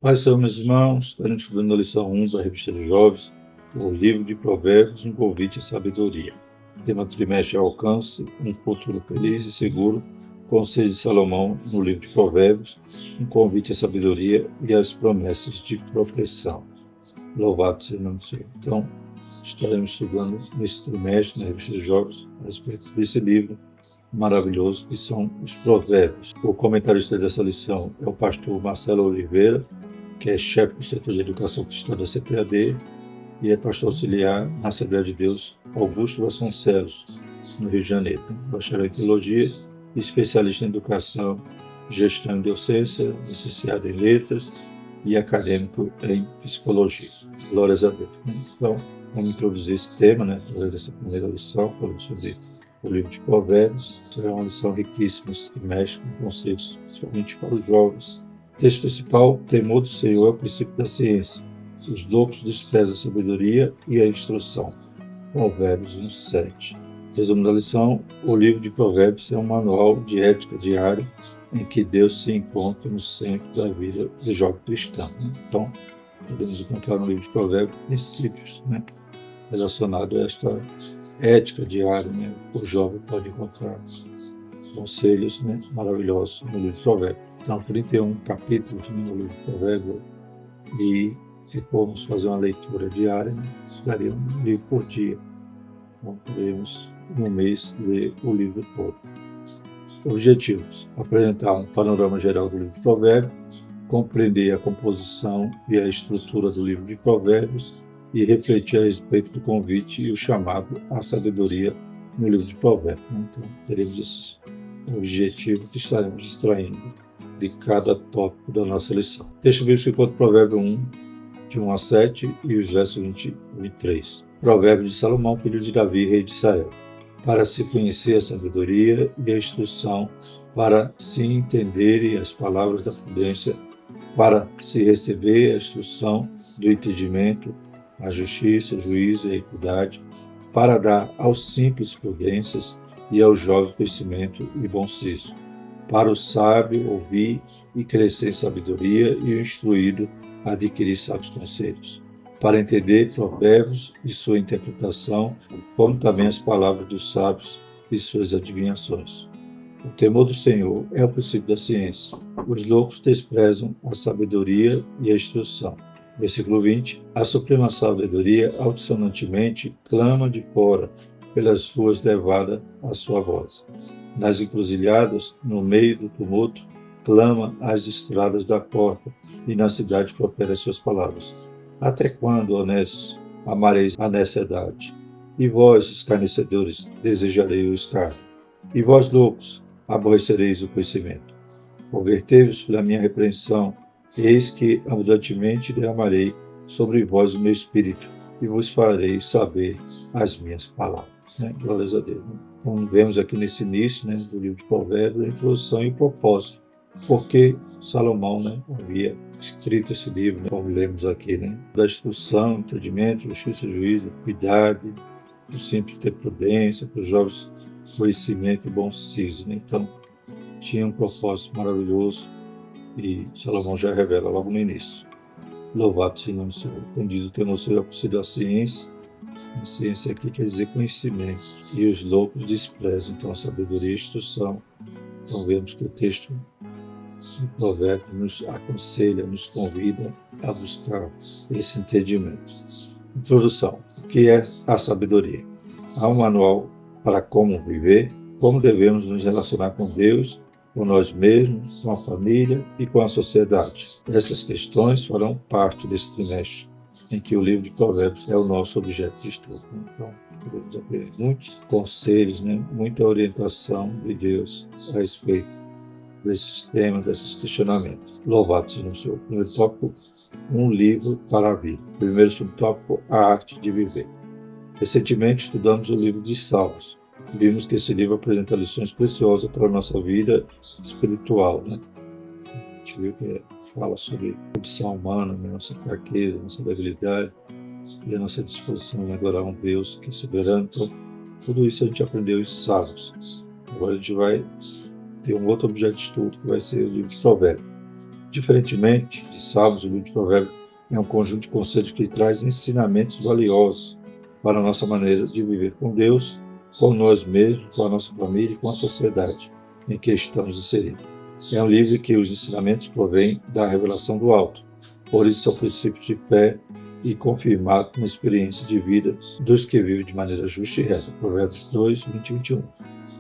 Paz, Senhor, meus irmãos, estaremos estudando a lição 1 da Revista dos Jovens, o livro de Provérbios, um convite à sabedoria. O tema do trimestre é Alcance, um futuro feliz e seguro, Conselhos de Salomão no livro de Provérbios, um convite à sabedoria e às promessas de proteção. Louvado seja o nome do Senhor. Então, estaremos estudando nesse trimestre na Revista dos Jovens a respeito desse livro maravilhoso que são os Provérbios. O comentarista dessa lição é o pastor Marcelo Oliveira, que é chefe do setor de educação cristã da CPAD e é pastor auxiliar na Assembleia de Deus Augusto Vasconcelos, no Rio de Janeiro. Bacharel em teologia, especialista em educação, gestão e docência, licenciado em letras e acadêmico em psicologia. Glórias a Deus. Então, vamos introduzir esse tema, através dessa primeira lição, falando sobre o livro de Provérbios. Será uma lição riquíssima, que mexe com conceitos, principalmente para os jovens. O texto principal: temor do Senhor é o princípio da ciência. Os loucos desprezam a sabedoria e a instrução. Provérbios 1:7. Resumo da lição: o livro de Provérbios é um manual de ética diária em que Deus se encontra no centro da vida do jovem cristão. Então, podemos encontrar no livro de Provérbios princípios relacionados a esta ética diária. O jovem pode encontrar conselhos maravilhosos no livro de Provérbios. São 31 capítulos no livro de Provérbios e, se formos fazer uma leitura diária, daria um livro por dia. Então, podemos, em um mês, ler o livro todo. Objetivos: apresentar um panorama geral do livro de Provérbios, compreender a composição e a estrutura do livro de Provérbios e refletir a respeito do convite e o chamado à sabedoria no livro de Provérbios. Então, teremos esses objetivos que estaremos extraindo de cada tópico da nossa lição. Texto bíblico encontra Provérbio 1, de 1 a 7 e os versos 20 e 23. Provérbio de Salomão, filho de Davi, rei de Israel. Para se conhecer a sabedoria e a instrução, para se entenderem as palavras da prudência, para se receber a instrução do entendimento, a justiça, o juízo e a equidade, para dar aos simples prudências e ao jovem conhecimento e bom siso, para o sábio ouvir e crescer em sabedoria e o instruído adquirir sábios conselhos, para entender provérbios e sua interpretação, como também as palavras dos sábios e suas adivinhações. O temor do Senhor é o princípio da ciência. Os loucos desprezam a sabedoria e a instrução. Versículo 20. A suprema sabedoria altissonantemente clama de fora, pelas ruas levada a sua voz. Nas encruzilhadas, no meio do tumulto, clama às estradas da porta, e na cidade profere suas palavras. Até quando, honestos, amareis a necessidade? E vós, escarnecedores, desejarei o escárnio. E vós, loucos, aborrecereis o conhecimento. Convertei-vos pela minha repreensão, eis que abundantemente derramarei sobre vós o meu espírito, e vos farei saber as minhas palavras. Glórias a Deus. Então, vemos aqui nesse início do livro de Provérbios a introdução e o propósito, porque Salomão havia escrito esse livro, como lemos aqui, da instrução, entendimento, justiça, juízo, equidade, do simples ter prudência, para os jovens conhecimento e bom siso. Então, tinha um propósito maravilhoso e Salomão já revela logo no início. Louvado seja o nome do Senhor. Como diz o temor do Senhor, é o princípio da ciência. A ciência aqui quer dizer conhecimento. E os loucos desprezam, então, a sabedoria e a instrução. Então, vemos que o texto do provérbio nos aconselha, nos convida a buscar esse entendimento. Introdução. O que é a sabedoria? Há um manual para como viver, como devemos nos relacionar com Deus, com nós mesmos, com a família e com a sociedade. Essas questões farão parte desse trimestre, em que o livro de Provérbios é o nosso objeto de estudo. Então, podemos aprender muitos conselhos, muita orientação de Deus a respeito desses temas, desses questionamentos. Louvado seja o Senhor. Primeiro tópico, um livro para a vida. Primeiro subtópico, a arte de viver. Recentemente estudamos o livro de Salmos. Vimos que esse livro apresenta lições preciosas para a nossa vida espiritual. A gente viu que fala sobre a condição humana, nossa fraqueza, nossa debilidade e a nossa disposição em adorar um Deus que é soberano. Então, tudo isso a gente aprendeu em Salmos. Agora a gente vai ter um outro objeto de estudo, que vai ser o livro de Provérbios. Diferentemente de Salmos, o livro de Provérbios é um conjunto de conselhos que traz ensinamentos valiosos para a nossa maneira de viver com Deus, com nós mesmos, com a nossa família e com a sociedade em que estamos inseridos. É um livro que os ensinamentos provêm da revelação do alto, por isso são princípios de fé e confirmados com a experiência de vida dos que vivem de maneira justa e reta. Provérbios 2, 20 e 21.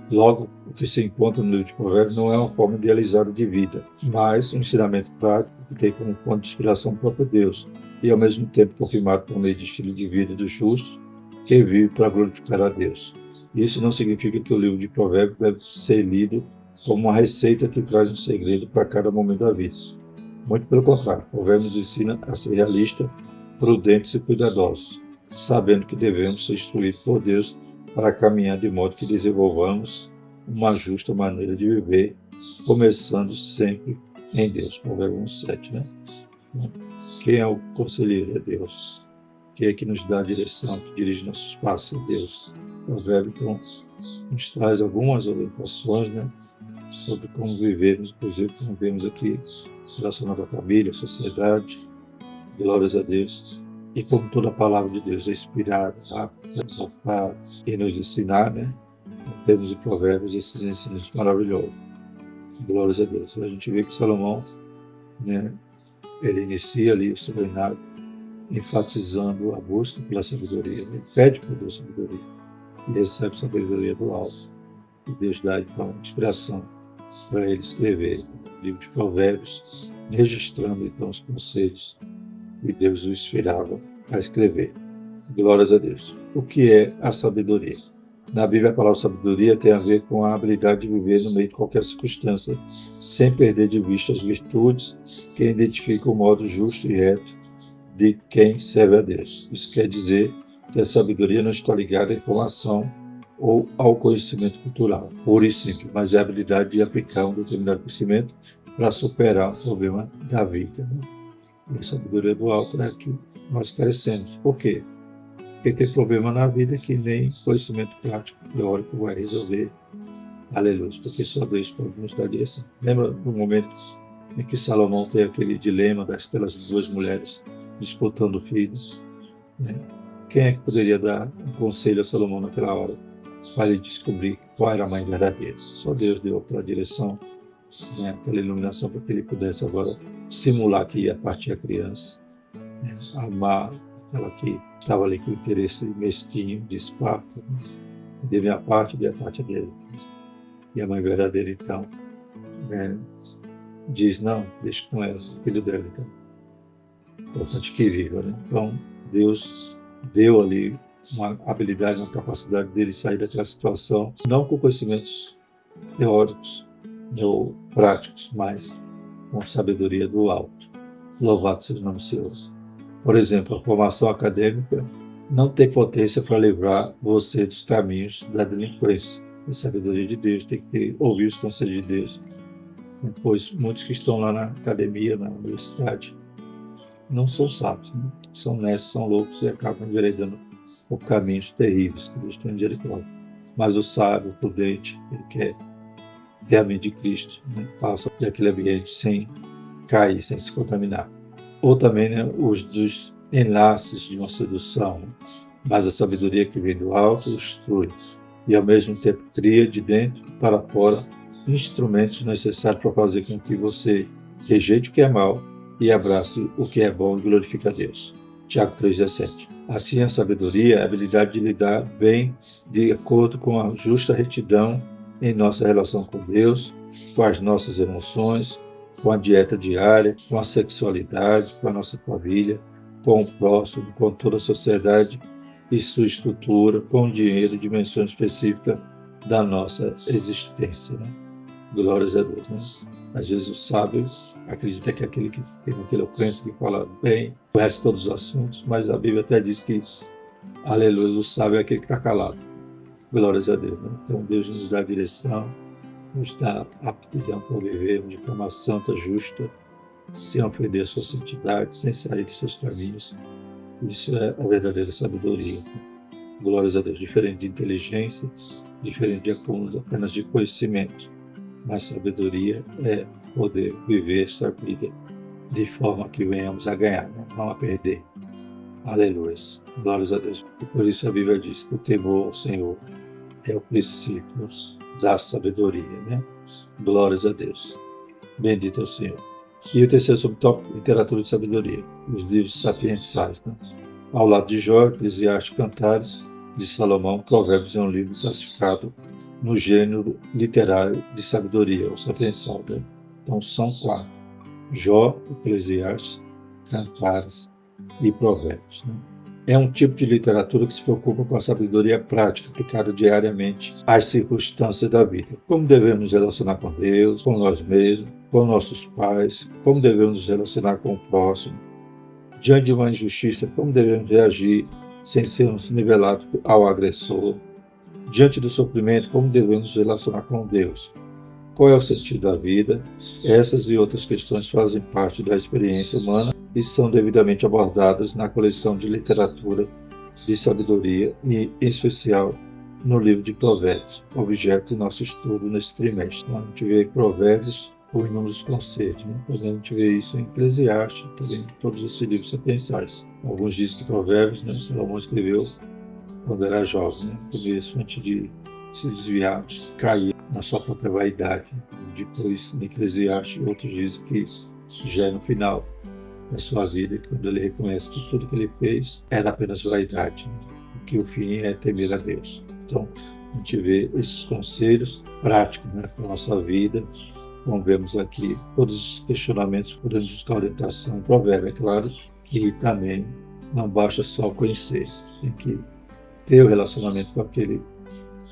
Logo, o que se encontra no livro de Provérbios não é uma forma idealizada de vida, mas um ensinamento prático que tem como ponto de inspiração o próprio Deus, e ao mesmo tempo confirmado por meio de estilo de vida dos justos que vivem para glorificar a Deus. Isso não significa que o livro de Provérbios deve ser lido como uma receita que traz um segredo para cada momento da vida. Muito pelo contrário, Provérbios nos ensina a ser realistas, prudentes e cuidadosos, sabendo que devemos ser instruídos por Deus para caminhar de modo que desenvolvamos uma justa maneira de viver, começando sempre em Deus. Provérbios 1:7, né? Quem é o conselheiro? É Deus. Quem é que nos dá a direção, que dirige nossos passos? É Deus. O provérbio, então, nos traz algumas orientações, né, sobre como vivermos, inclusive como vemos aqui, relacionado à família, à sociedade, glórias a Deus. E como toda a palavra de Deus é inspirada, rápida, exaltada e nos ensinar, né, temos em Provérbios esses ensinos maravilhosos. Glórias a Deus. A gente vê que Salomão, né, ele inicia ali o seu reinado enfatizando a busca pela sabedoria. Ele pede por Deus sabedoria e recebe sabedoria do alto. E Deus dá, então, inspiração para ele escrever o livro de Provérbios, registrando, então, os conselhos que Deus o inspirava a escrever. Glórias a Deus. O que é a sabedoria? Na Bíblia, a palavra sabedoria tem a ver com a habilidade de viver no meio de qualquer circunstância, sem perder de vista as virtudes que identificam o modo justo e reto de quem serve a Deus. Isso quer dizer que a sabedoria não está ligada à informação ou ao conhecimento cultural, puro e simples, mas é a habilidade de aplicar um determinado conhecimento para superar um problema da vida, né? E a sabedoria do alto é a que nós carecemos. Por quê? Porque tem problema na vida que nem conhecimento prático, teórico vai resolver. Aleluia, porque só Deus pode nos dar direção. Lembra do momento em que Salomão tem aquele dilema daquelas duas mulheres disputando filhos, né? Quem é que poderia dar um conselho a Salomão naquela hora para ele descobrir qual era a mãe verdadeira? Só Deus deu aquela direção, né? Aquela iluminação para que ele pudesse agora simular que ia partir a criança, né? Amar aquela que estava ali com interesse mesquinho de Esparta, né? De minha parte, de a parte dele. E a mãe verdadeira, então, né, diz, não, deixa com ela, o filho dela, então. Importante que viva, né? Então, Deus deu ali uma habilidade, uma capacidade dele sair daquela situação, não com conhecimentos teóricos ou práticos, mas com sabedoria do alto. Louvado seja o nome do Senhor. Por exemplo, a formação acadêmica não tem potência para livrar você dos caminhos da delinquência. A sabedoria de Deus tem que ouvir os conselhos de Deus. Pois muitos que estão lá na academia, na universidade, não são sábios, né? São nessos, são loucos e acabam enveredando por caminhos terríveis que Deus tem misericórdia. Mas o sábio, o prudente, ele quer ter a mente de Cristo, né? Passa por aquele ambiente sem cair, sem se contaminar. Ou também, né, os dos enlaces de uma sedução, né? Mas a sabedoria que vem do alto instrui e ao mesmo tempo cria de dentro para fora instrumentos necessários para fazer com que você rejeite o que é mal e abrace o que é bom e glorifique a Deus. Tiago 3,17. Assim, a sabedoria é a habilidade de lidar bem de acordo com a justa retidão em nossa relação com Deus, com as nossas emoções, com a dieta diária, com a sexualidade, com a nossa família, com o próximo, com toda a sociedade e sua estrutura, com o dinheiro e dimensão específica da nossa existência, né? Glórias a Deus, né? Às vezes o sábio acredita que é aquele que tem muita eloquência, que fala bem, conhece todos os assuntos, mas a Bíblia até diz que, aleluia, o sábio é aquele que está calado. Glórias a Deus, né? Então Deus nos dá direção, nos dá aptidão para viver de forma santa, justa, sem ofender a sua santidade, sem sair dos seus caminhos. Isso é a verdadeira sabedoria. Glórias a Deus, diferente de inteligência, diferente de acúmulo apenas de conhecimento. Mas sabedoria é poder viver essa vida de forma que venhamos a ganhar, né? Não a perder. Aleluia. Glórias a Deus. E por isso a Bíblia diz que o temor ao Senhor é o princípio da sabedoria, né? Glórias a Deus. Bendito é o Senhor. E o terceiro subtópico, literatura de sabedoria, os livros sapiensais, né? Ao lado de Jó, Eclesiastes, Cantares, de Salomão, Provérbios é um livro classificado no gênero literário de sabedoria, ou sapiensal, né? Então são 4. Jó, Eclesiastes, Cantares e Provérbios, né? É um tipo de literatura que se preocupa com a sabedoria prática aplicada diariamente às circunstâncias da vida. Como devemos nos relacionar com Deus, com nós mesmos, com nossos pais, como devemos nos relacionar com o próximo. Diante de uma injustiça, como devemos reagir sem sermos nivelados ao agressor. Diante do sofrimento, como devemos nos relacionar com Deus. Qual é o sentido da vida? Essas e outras questões fazem parte da experiência humana e são devidamente abordadas na coleção de literatura de sabedoria e, em especial, no livro de Provérbios, objeto de nosso estudo nesse trimestre. Então, a gente vê Provérbios por inúmeros conceitos, né? A gente vê isso em Eclesiastes, também em todos esses livros sapiensais. Alguns dizem que Provérbios, né, Salomão escreveu quando era jovem, né? Por isso, antes de se desviar, cair na sua própria vaidade. Depois, em Eclesiastes, outros dizem que já é no final da sua vida, quando ele reconhece que tudo que ele fez era apenas vaidade, né? Que o fim é temer a Deus. Então, a gente vê esses conselhos práticos, né, para a nossa vida. Como vemos aqui, todos os questionamentos podemos buscar orientação em Provérbio. É claro que também não basta só conhecer, tem que ter o relacionamento com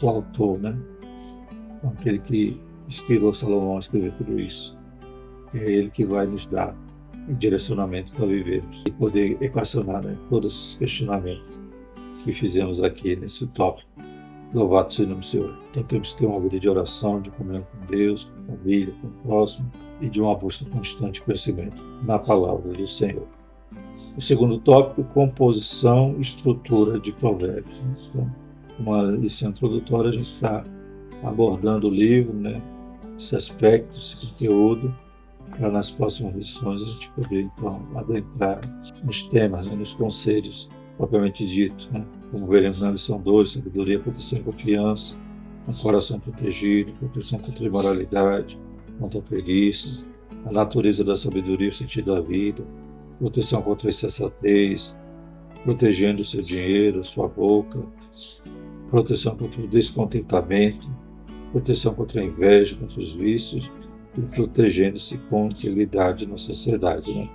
o autor, né? Com aquele que inspirou Salomão a escrever tudo isso. É ele que vai nos dar o direcionamento para vivermos e poder equacionar, né, todos esses questionamentos que fizemos aqui nesse tópico. Louvado seja o nome do Senhor. Então temos que ter uma vida de oração, de comunhão com Deus, com a família, com o próximo e de uma busca constante de conhecimento na palavra do Senhor. O segundo tópico, composição e estrutura de provérbios. Então, uma lição introdutória, a gente está abordando o livro, né, esse aspecto, esse conteúdo, para nas próximas lições a gente poder, então, adentrar nos temas, né, nos conselhos propriamente dito, né? Como veremos na lição 2, sabedoria, proteção e confiança, um coração protegido, proteção contra a imoralidade, contra a preguiça, a natureza da sabedoria, o sentido da vida, proteção contra a insensatez, protegendo o seu dinheiro, a sua boca, proteção contra o descontentamento, proteção contra a inveja, contra os vícios e protegendo-se com integridade na sociedade, né?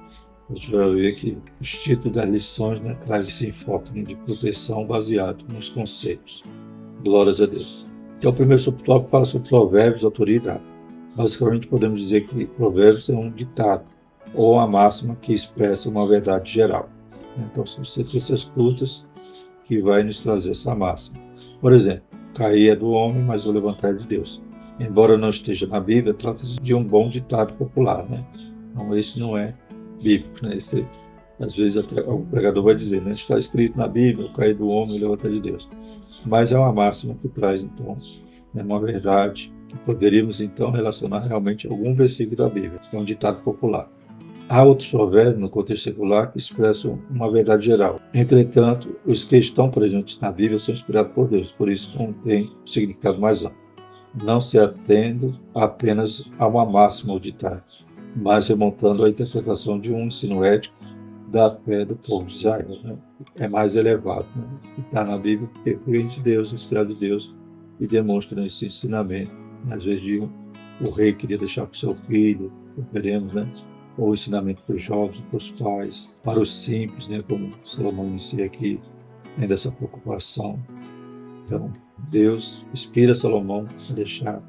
A gente vai ver que os títulos das lições, né, traz esse enfoque, né, de proteção baseado nos conceitos. Glórias a Deus. Então, o primeiro subtópico fala sobre provérbios, autoridade. Basicamente, podemos dizer que provérbios é um ditado ou uma máxima que expressa uma verdade geral. Então, são sentenças curtas que vai nos trazer essa máxima. Por exemplo, cair é do homem, mas o levantar é de Deus. Embora não esteja na Bíblia, trata-se de um bom ditado popular, né? Então, esse não é bíblico, né? Esse, às vezes até o pregador vai dizer, né? Está escrito na Bíblia, o cair do homem e o levantar de Deus. Mas é uma máxima que traz, então, né, uma verdade que poderíamos, então, relacionar realmente a algum versículo da Bíblia. É um ditado popular. Há outros provérbios, no contexto secular, que expressam uma verdade geral. Entretanto, os que estão presentes na Bíblia são inspirados por Deus, por isso não tem significado mais amplo. Não se atendo apenas a uma máxima ou ditado, mas remontando à interpretação de um ensino ético da fé do povo de Israel, né? É mais elevado, né? Que está na Bíblia, porque vem de Deus, inspirado de Deus, e demonstra esse ensinamento. Às vezes o rei queria deixar para o seu filho, veremos, né? Ou ensinamento para os jovens, para os pais, para os simples, né? Como Salomão inicia aqui, tem dessa preocupação. Então, Deus inspira Salomão a deixar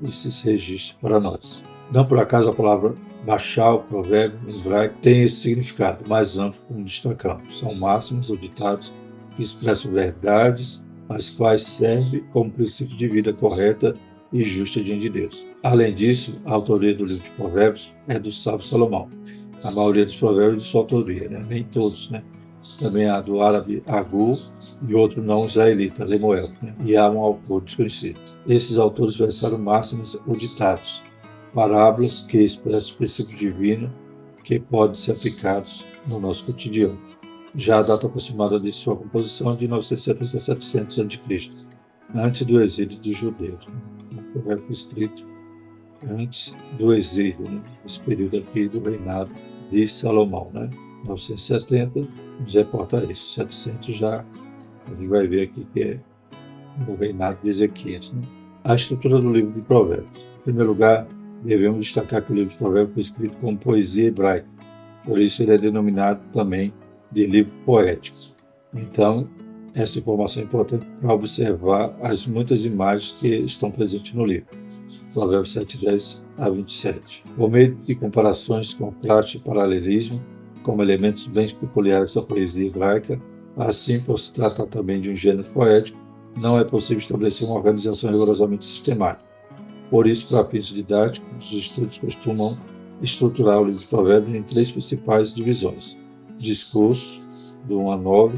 esses registros para nós. Não por acaso a palavra bachar, o provérbio em hebraico, tem esse significado mais amplo, como destacamos. São máximas ou ditados que expressam verdades, as quais servem como princípio de vida correta e justa diante de Deus. Além disso, a autoria do livro de Provérbios é do sábio Salomão. A maioria dos provérbios é de sua autoria, né? Nem todos, né? Também há do árabe Agur e outro não israelita, Lemuel, né? E há um autor desconhecido. Esses autores versaram máximas ou ditados, parábolas que expressam o princípio divino que podem ser aplicados no nosso cotidiano. Já a data aproximada de sua composição é de 970 a 700 a.C., antes do exílio dos judeus. Um provérbio escrito antes do exílio, esse período aqui do reinado de Salomão. 970 nos reporta isso, 700 já a gente vai ver aqui que é o reinado de Ezequias. A estrutura do livro de Provérbios. Em primeiro lugar, devemos destacar que o livro de Provérbios foi escrito como poesia hebraica, por isso ele é denominado também de livro poético. Então, essa informação é importante para observar as muitas imagens que estão presentes no livro. Provérbios 7:10 a 27. Por meio de comparações, contraste e paralelismo, como elementos bem peculiares da poesia hebraica, assim por se tratar também de um gênero poético, não é possível estabelecer uma organização rigorosamente sistemática. Por isso, para fins didáticos, os estudos costumam estruturar o livro de Provérbios em 3 principais divisões: discurso, do 1 a 9,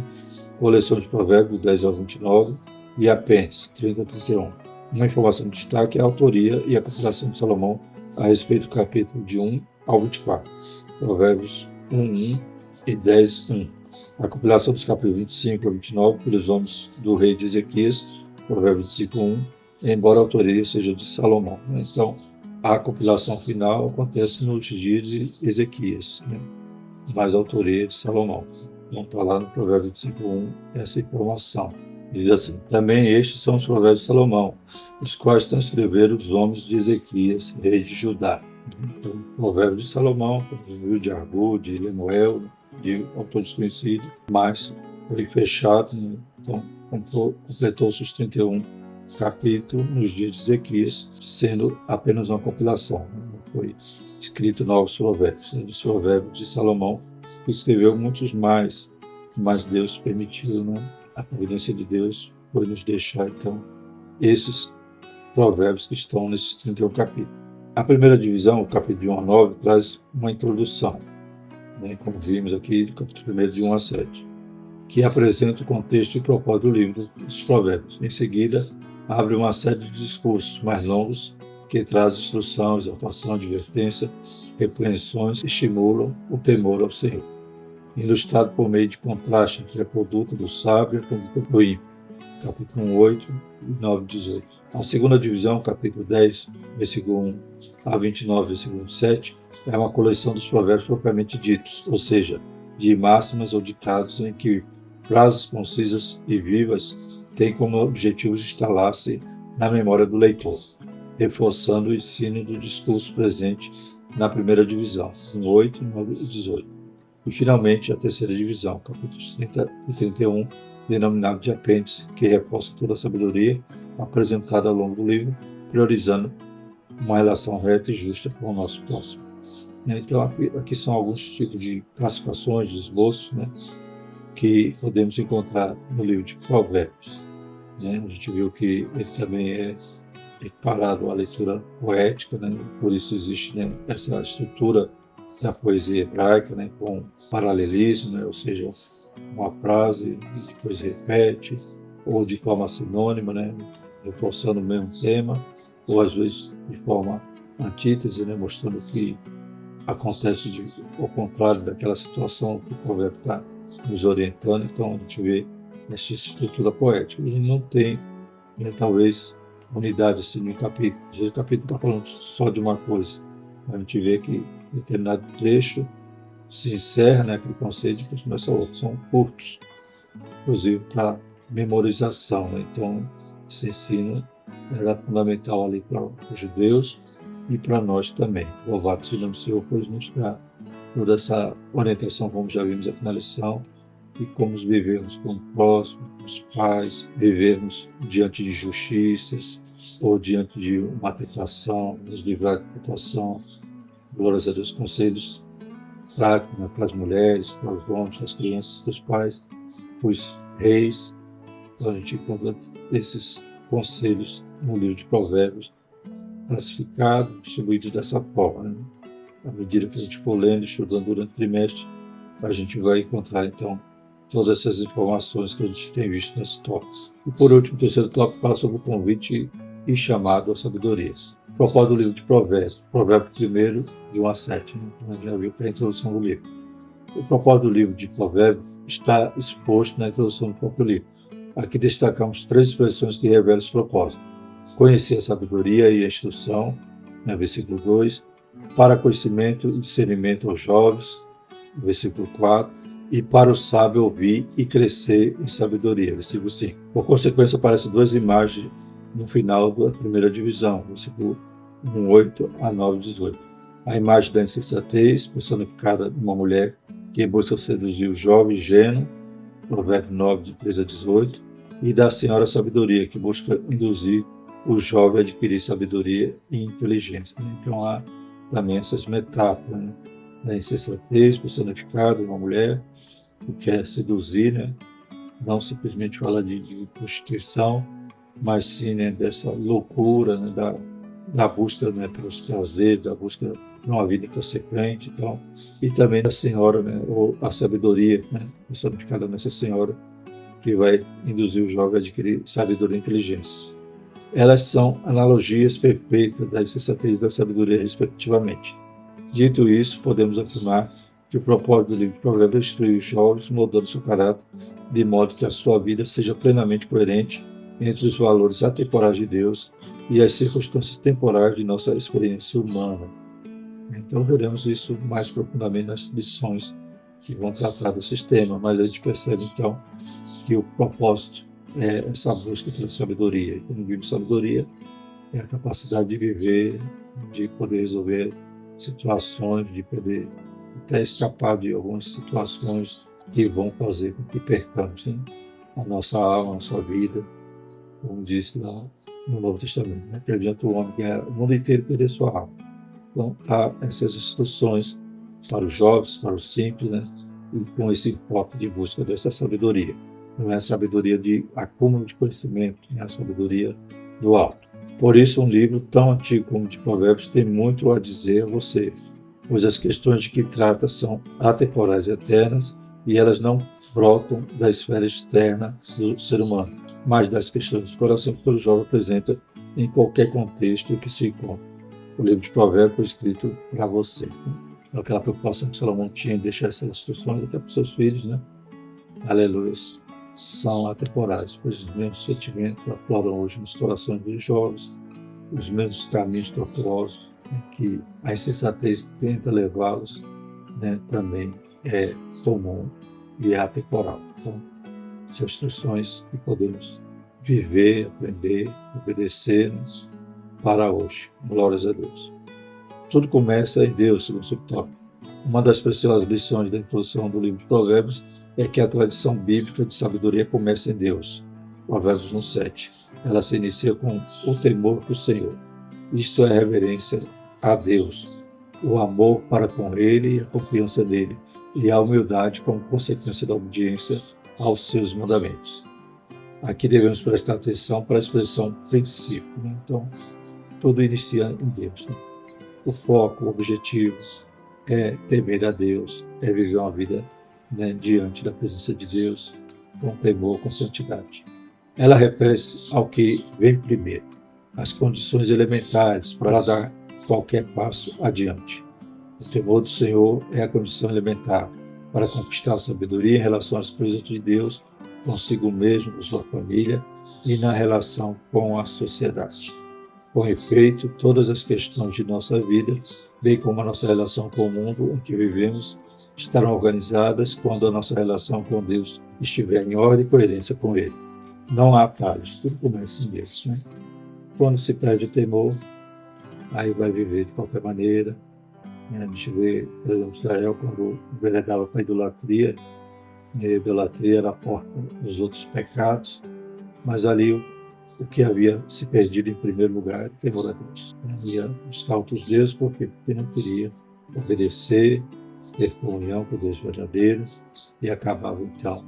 coleção de provérbios, do 10 ao 29, e apêndice, 30 a 31. Uma informação de destaque é a autoria e a compilação de Salomão a respeito do capítulo de 1 ao 24, Provérbios 1:1 e 10:1. A compilação dos capítulos 25 a 29 pelos homens do rei de Ezequias, Provérbios 25:1, embora a autoria seja de Salomão. Então, a compilação final acontece nos dias de Ezequias, mas a autoria é de Salomão. Então, está lá no Provérbios 25:1 essa informação. Diz assim: também estes são os provérbios de Salomão, os quais transcreveram os homens de Ezequias, rei de Judá. Então, provérbios de Salomão, de Argu, de Lemuel, de autor desconhecido, mas foi fechado, então completou-se os 31 capítulos nos dias de Ezequias, sendo apenas uma compilação. Não foi escrito novos provérbios. Os provérbios de Salomão escreveu muitos mais, mas Deus permitiu, a providência de Deus foi nos deixar, então, esses provérbios que estão nesses 31 capítulos. A primeira divisão, o capítulo de 1 a 9, traz uma introdução, como vimos aqui, do capítulo 1 de 1 a 7, que apresenta o contexto e propósito do livro dos provérbios. Em seguida, abre uma série de discursos mais longos que trazem instrução, exortação, advertência, repreensões que estimulam o temor ao Senhor, ilustrado por meio de contraste entre a conduta do sábio e a conduta do ímpio. Capítulo 8, 9 e 18. A segunda divisão, capítulo 10, versículo 1 a 29, versículo 7, é uma coleção dos provérbios propriamente ditos, ou seja, de máximas ou ditados em que frases concisas e vivas têm como objetivo instalar-se na memória do leitor, reforçando o ensino do discurso presente na primeira divisão, 8, 9 e 18. E, finalmente, a terceira divisão, capítulos 30 e 31, denominado de apêndice, que reforça toda a sabedoria apresentada ao longo do livro, priorizando uma relação reta e justa com o nosso próximo. Então, aqui são alguns tipos de classificações, de esboços, que podemos encontrar no livro de Provérbios. A gente viu que ele também é equiparado à leitura poética, por isso existe essa estrutura da poesia hebraica, com paralelismo, ou seja, uma frase e depois repete, ou de forma sinônima, reforçando o mesmo tema, ou às vezes de forma antítese, mostrando que acontece ao contrário daquela situação que o provérbio está nos orientando. Então a gente vê essa estrutura poética. E não tem, talvez, unidade assim no capítulo. O capítulo está falando só de uma coisa. A gente vê que determinado trecho se encerra aquele conceito e depois começa outro. São curtos, inclusive para memorização. Então, esse ensino era fundamental ali para os judeus e para nós também. Louvado seja o Senhor, pois nos dá toda essa orientação, como já vimos aqui na lição, e como vivermos com o próximo, com os pais, vivermos diante de justiças ou diante de uma tentação, nos livrar de tentação. Glórias a Deus, conselhos práticos para as mulheres, para os homens, para as crianças, para os pais, para os reis. Então a gente encontra esses conselhos no livro de Provérbios, classificado, distribuído dessa forma. À medida que a gente for lendo, estudando durante o trimestre, a gente vai encontrar então todas essas informações que a gente tem visto nesse tópico. E por último, o terceiro tópico fala sobre o convite e chamado à sabedoria. Propósito do livro de Provérbios, Provérbio 1, de 1 a 7, né? Como a gente já viu, que é a introdução do livro. O propósito do livro de Provérbios está exposto na introdução do próprio livro. Aqui destacamos 3 expressões que revelam esse propósito. Conhecer a sabedoria e a instrução, né, versículo 2, para conhecimento e discernimento aos jovens, versículo 4, e para o sábio ouvir e crescer em sabedoria, versículo 5. Por consequência, aparecem 2 imagens no final da primeira divisão, versículo 1, 8 a 9, 18. A imagem da insensatez, personificada numa mulher que busca seduzir o jovem ingênuo, Provérbio 9, de 13 a 18, e da senhora sabedoria, que busca induzir o jovem a adquirir sabedoria e inteligência. Então há também essas metáforas, né? Da insensatez, personificada numa mulher que quer seduzir, né? Não simplesmente fala de prostituição, mas sim, né, dessa loucura, né, da busca, né, pelos prazeres, da busca de uma vida inconsequente, então, e também da senhora, né, ou a sabedoria, né, personificada nessa senhora, que vai induzir o jovem a adquirir sabedoria e inteligência. Elas são analogias perfeitas da insensatez e da sabedoria, respectivamente. Dito isso, podemos afirmar que o propósito do livro de Provérbios é instruir os jovens, moldando seu caráter, de modo que a sua vida seja plenamente coerente entre os valores atemporais de Deus e as circunstâncias temporais de nossa experiência humana. Então, veremos isso mais profundamente nas lições que vão tratar desses temas, mas a gente percebe, então, que o propósito é essa busca pela sabedoria. E quando vive sabedoria, é a capacidade de viver, de poder resolver situações, de poder até escapar de algumas situações que vão fazer com que percamos, né, a nossa alma, a nossa vida, como diz lá no Novo Testamento, né, que adianta o homem ganhar o mundo inteiro perder sua alma. Então, há essas instruções para os jovens, para os simples, né, e com esse foco de busca dessa sabedoria. Não é a sabedoria de acúmulo de conhecimento, é a sabedoria do alto. Por isso, um livro tão antigo como o de Provérbios tem muito a dizer a você, pois as questões de que trata são atemporais e eternas e elas não brotam da esfera externa do ser humano, mas das questões do coração que todo jovem apresenta em qualquer contexto em que se encontra. O livro de Provérbios foi escrito para você. Então, aquela preocupação que Salomão tinha em deixar essas instruções até para os seus filhos, né? Aleluia. São atemporais, pois os mesmos sentimentos afloram hoje nos corações dos jovens, os mesmos caminhos tortuosos, né, que a insensatez tenta levá-los, né, também é comum e é atemporal. Então, são instruções que podemos viver, aprender, obedecer, né, para hoje. Glórias a Deus. Tudo começa em Deus, segundo o subtópico. Uma das preciosas lições da introdução do livro de Provérbios é que a tradição bíblica de sabedoria começa em Deus. Provérbios 1:7. Ela se inicia com o temor do Senhor. Isto é a reverência a Deus, o amor para com Ele e a confiança nele, e a humildade como consequência da obediência aos seus mandamentos. Aqui devemos prestar atenção para a expressão princípio, né? Então, tudo inicia em Deus, né? O foco, o objetivo é temer a Deus, é viver uma vida, né, diante da presença de Deus, com temor, com santidade. Ela refere-se ao que vem primeiro, as condições elementares para dar qualquer passo adiante. O temor do Senhor é a condição elementar para conquistar a sabedoria em relação às coisas de Deus, consigo mesmo, com sua família e na relação com a sociedade. Com efeito, todas as questões de nossa vida, bem como a nossa relação com o mundo em que vivemos, estarão organizadas quando a nossa relação com Deus estiver em ordem e coerência com Ele. Não há atalhos, tudo começa em Deus, né? Quando se perde o temor, aí vai viver de qualquer maneira. A gente vê, por exemplo, Israel, quando enveredava para a idolatria, e a idolatria era a porta dos outros pecados, mas ali o que havia se perdido em primeiro lugar era o temor a Deus. Ia buscar outros deuses porque não queria obedecer, ter comunhão com o Deus verdadeiro, e acabava então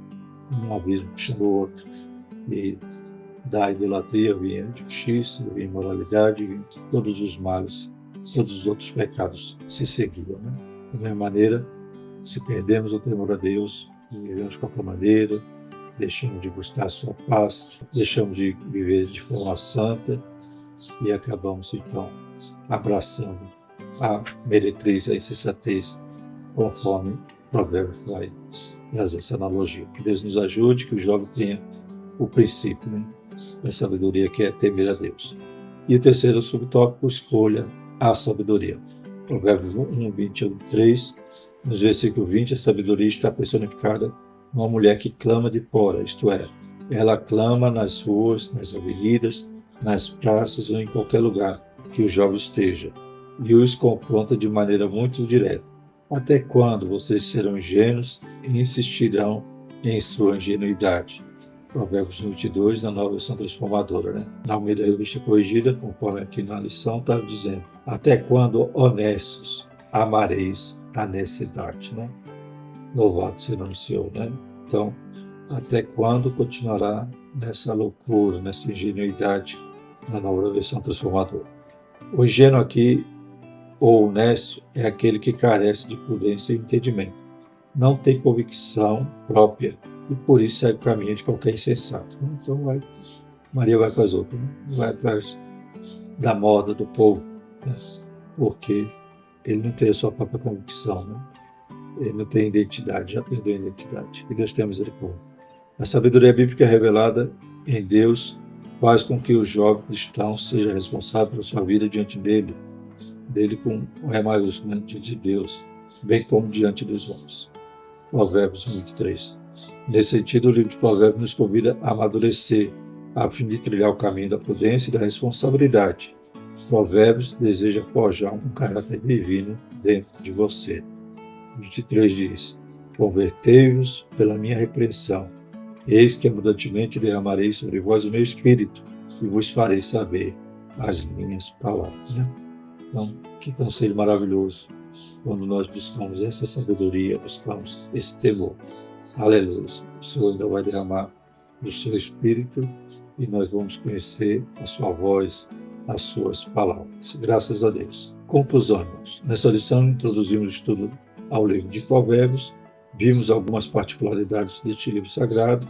um abismo puxando o outro. E da idolatria vinha a injustiça, vinha a imoralidade, vinha todos os males, todos os outros pecados se seguiam, né? Da mesma maneira, se perdemos o temor a Deus, vivemos de qualquer maneira, deixamos de buscar a sua paz, deixamos de viver de forma santa e acabamos então abraçando a meretriz, a insensatez, conforme Provérbios vai trazer essa analogia. Que Deus nos ajude, que o jovem tenha o princípio, né, da sabedoria, que é temer a Deus. E o terceiro subtópico, escolha a sabedoria. Provérbios 1, 20 a 3, nos versículos 20, a sabedoria está personificada numa mulher que clama de fora, isto é, ela clama nas ruas, nas avenidas, nas praças ou em qualquer lugar que o jovem esteja, e os confronta de maneira muito direta. Até quando vocês serão ingênuos e insistirão em sua ingenuidade? Provérbios 22, na nova versão transformadora, né? Na Almeida Revista Corrigida, conforme aqui na lição, está dizendo: até quando, honestos, amareis a necessidade, né? Louvado seja o Senhor, né? Então, até quando continuará nessa loucura, nessa ingenuidade, na nova versão transformadora? O ingênuo aqui, ou honesto, é aquele que carece de prudência e entendimento. Não tem convicção própria e por isso segue o caminho de qualquer insensato. Né? Então, Maria vai para as outras, né? Vai atrás da moda do povo, né? Porque ele não tem a sua própria convicção, né? Ele não tem identidade, já perdeu a identidade. Que Deus tenha misericórdia. A sabedoria bíblica revelada em Deus faz com que o jovem cristão seja responsável pela sua vida diante dele com o R maiúsculo, né? Diante de Deus, bem como diante dos homens. Provérbios 23. Nesse sentido, o livro de Provérbios nos convida a amadurecer, a fim de trilhar o caminho da prudência e da responsabilidade. Provérbios deseja forjar um caráter divino dentro de você. 23 diz: convertei-vos pela minha repreensão. Eis que abundantemente derramarei sobre vós o meu espírito e vos farei saber as minhas palavras. Né? Então, que conselho maravilhoso quando nós buscamos essa sabedoria, buscamos esse temor. Aleluia. O Senhor ainda vai derramar do seu espírito e nós vamos conhecer a sua voz, as suas palavras. Graças a Deus. Conclusão, irmãos. Nessa lição, introduzimos o estudo ao livro de Provérbios, vimos algumas particularidades deste livro sagrado,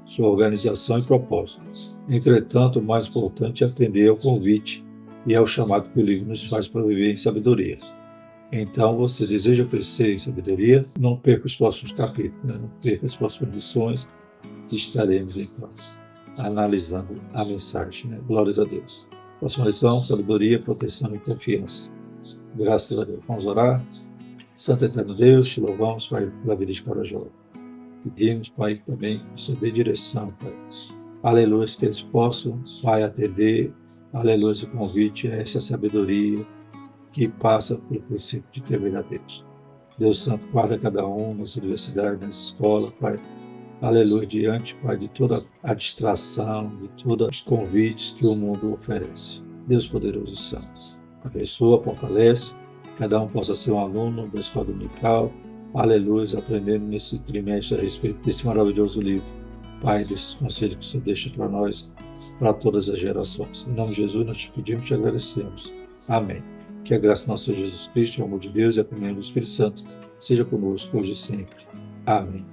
sua organização e propósito. Entretanto, o mais importante é atender ao convite e ao chamado que o livro nos faz para viver em sabedoria. Então, você deseja crescer em sabedoria? Não perca os próximos capítulos, né? Não perca as próximas lições, que estaremos, então, analisando a mensagem. Né? Glórias a Deus. Próxima lição: sabedoria, proteção e confiança. Graças a Deus. Vamos orar. Santo Eterno Deus, te louvamos, Pai, pela vida de cada jovem. Pedimos, Pai, também que o Senhor dê direção, Pai. Aleluia, que eles possam, Pai, atender, aleluia, o convite a essa sabedoria que passa pelo princípio de temer a Deus. Deus Santo, guarda cada um nas universidades, nas escolas, Pai. Aleluia, diante, Pai, de toda a distração, de todos os convites que o mundo oferece. Deus poderoso e santo, abençoa, fortalece, cada um possa ser um aluno da escola dominical, aleluia, aprendendo nesse trimestre a respeito desse maravilhoso livro, Pai, desses conselhos que o Senhor deixa para nós, para todas as gerações. Em nome de Jesus, nós te pedimos e te agradecemos. Amém. Que a graça do nosso Senhor Jesus Cristo, o amor de Deus e a comunhão do Espírito Santo seja conosco hoje e sempre. Amém.